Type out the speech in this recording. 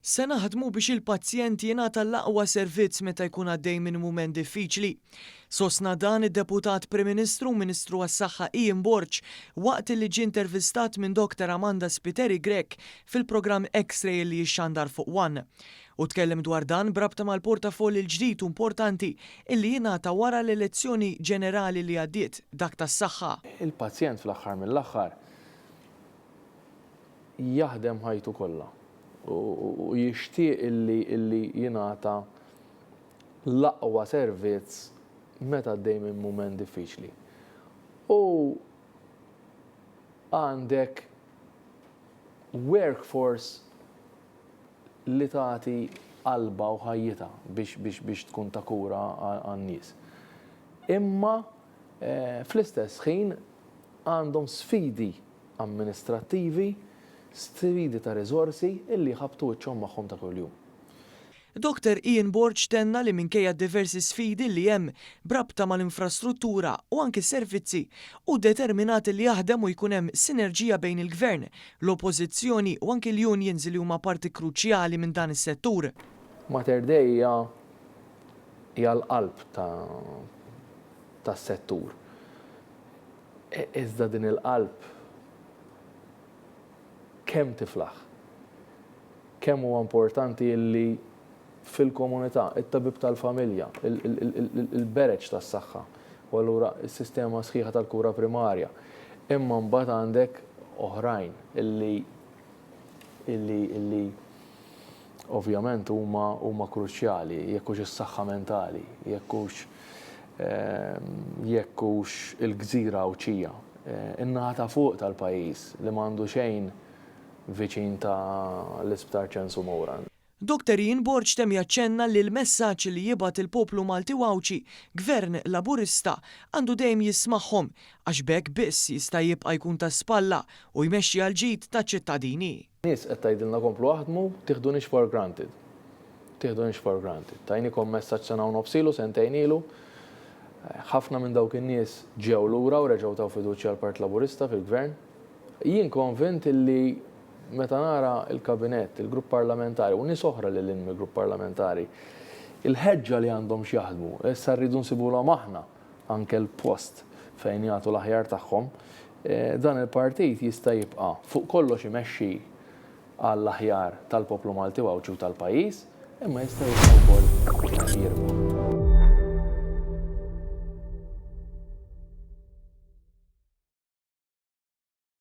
Se naħdmu biex il-pazjent jingħata l-aqwa servizz meta jkun għaddej minn mument diffiċli. Sostna dan id-deputat Prim Ministru u Ministru għas-Saħħa Ian Borg waqt li ġie intervistat minn Dr. Amanda Spiteri Grek fil-programm X-Ray li jixxandar fuq One. U tkellem dwar dan brabta mal-portafoll il-ġdid u importanti illi jingħata wara l-elezzjoni ġenerali li għaddiet dak tas-saħħa. Il-pazjent fl-aħħar mill-aħħar jaħdem ħajtu kollha u jixtieq illi jingħata l-aqwa servizz meta għaddej minn mument diffiċli. U għandek workforce li tagħti qalba u ħajjita biex tkun ta' kura għan-nies. Imma fl-istess ħin għandhom sfidi amministrattivi, sfidi ta' riżorsi illi ħabtu wiċċhom magħhom ta' kuljum. Dr. Ian Borg tenna li minkejja diversi sfidi li hemm brabta mal-infrastruttura u anki servizzi u determinati li jaħdem u jkun hemm sinerġija bejn il-gvern, l-oppożizzjoni u anki l-unions li huma parti kruċjali minn dan is-settur. Mater Dei hija l-qalb tas-settur. Iżda din il-qalb kemm tiflaħ. Kemm huwa importanti illi fil-komunità, it-tabib tal-familja, il-bereġ tas-saħħa, u allura s-sistema sħiħa tal-kura primarja. Imma mbagħad għandek oħrajn illi ovvjament huma kruċjali, jekk hux is-saħħa mentali, jekk hux il-gżira Awċija, in-naħa ta' fuq tal-pajjiż li m'għandu xejn viċin ta' l-Isptar Ċensu Mowran. Dr. Ian Borg tem jaċċenna li l-messaġġ li jibgħat il-poplu Malti Wawċi, gvern laburista, għandu dejjem jismagħhom għax bekk biss jista' jibqa' jkun ta' spalla u jmexxi għal ġid ta' ċittadini. Nies qed tgħidilna komplu aħdmu, tieħdunix for granted. Tieħdunix for granted. Tajnikom messaġġ sena u nofsilu, sentejn ilu. Ħafna minn dawk in-nies ġew lura u reġgħu taw fiduċja għall Partit Laburista fil-gvern. Jien konvint illi meta nara il-kabinett, il-grupp parlamentari, u nies oħra li l-inmi grupp parlamentari, il-ħeġġa li għandhom x'jaħdmu, issa rridu nsibulhom aħna anke l-post fejn jagħtu l-aħjar tagħhom, dan il-partit jista' jibqa' fuq kollox imexxi għall-aħjar tal-poplu Malti Wawċi u tal-pajjiż, imma jista' jibqa' wkoll jirba'.